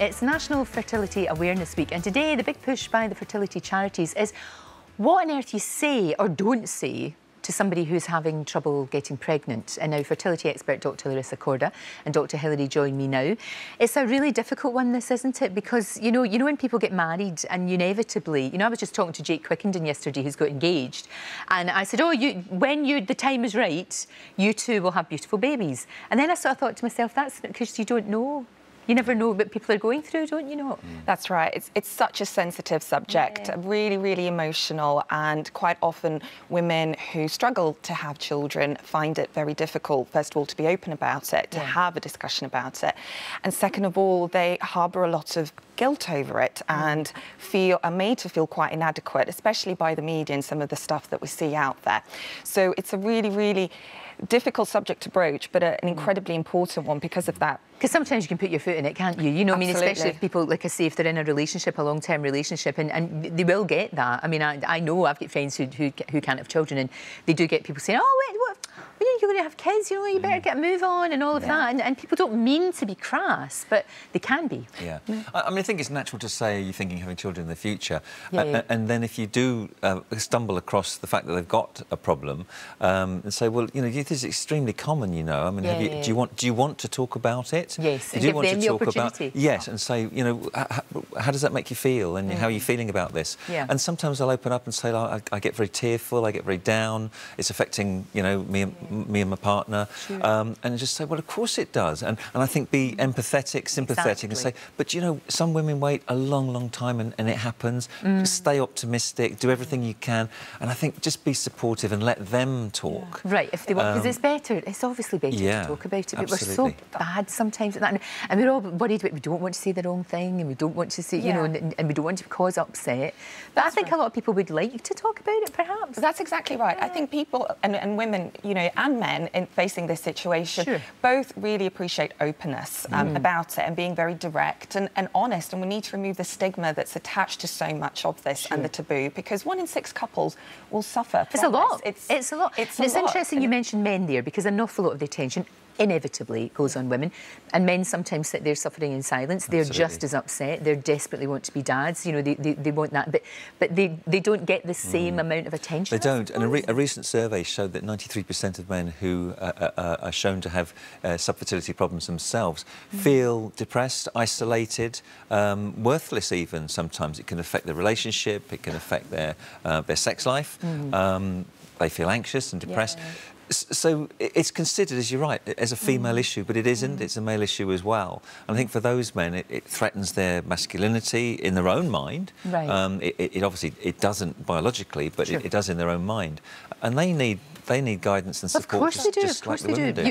It's National Fertility Awareness Week, and today the big push by the fertility charities is what on earth you say or don't say to somebody who's having trouble getting pregnant. And now fertility expert Dr. Larisa Corda and Dr. Hilary join me now. It's a really difficult one, this, isn't it? Because, you know when people get married and inevitably, I was just talking to Jake Quickenden yesterday who's got engaged, and I said, oh, when the time is right, you two will have beautiful babies. And then I sort of thought to myself, that's because you don't know. You never know what people are going through, don't you know? That's right. It's such a sensitive subject, really, really emotional, and quite often women who struggle to have children find it very difficult, first of all, to be open about it, to have a discussion about it. And second of all, they harbour a lot of guilt over it and are made to feel quite inadequate, especially by the media and some of the stuff that we see out there. So it's a really, really difficult subject to broach, but an incredibly important one because of that. Because sometimes you can put your foot in it, can't you? I mean, especially if people, like I say, if they're in a relationship, a long-term relationship, and they will get that. I mean, I know I've got friends who can't have children, and they do get people saying, oh, wait, what? You're going to have kids, you better get a move on and all of that. And people don't mean to be crass, but they can be. Yeah. I mean, I think it's natural to say you're thinking of having children in the future. And then if you do stumble across the fact that they've got a problem, and say, well, this is extremely common, I mean, do you want to talk about it? Yes, and give them the opportunity. Yes, and say, how does that make you feel, and how are you feeling about this? And sometimes I'll open up and say, I get very tearful, I get very down, it's affecting, me and my partner, and just say, well, of course it does, and I think be empathetic, sympathetic, and say, but some women wait a long, long time, and it happens. Just stay optimistic, do everything you can, and I think just be supportive and let them talk. Right, if they want, because it's better. It's obviously better to talk about it, but we're so bad sometimes at that, and we're all worried about we don't want to say the wrong thing, and we don't want to say, and we don't want to cause upset. But I think a lot of people would like to talk about it, perhaps. That's exactly right. I think people and women, and men in facing this situation, both really appreciate openness about it and being very direct and honest. And we need to remove the stigma that's attached to so much of this and the taboo, because 1 in 6 couples will suffer. It's a lot. It's a lot. It's interesting you mentioned men there, because an awful lot of the attention inevitably goes on women, and men sometimes sit there suffering in silence. They're just as upset. They desperately want to be dads. They want that, but they don't get the same amount of attention. They don't. And a recent survey showed that 93% of men who are shown to have subfertility problems themselves feel depressed, isolated, worthless. Even sometimes it can affect their relationship. It can affect their sex life. They feel anxious and depressed. So it's considered, as you're right, as a female issue, but it isn't. It's a male issue as well. And I think for those men, it threatens their masculinity in their own mind. It obviously doesn't biologically, but it does in their own mind. And they need guidance and support. Of course they do. Just like the women do.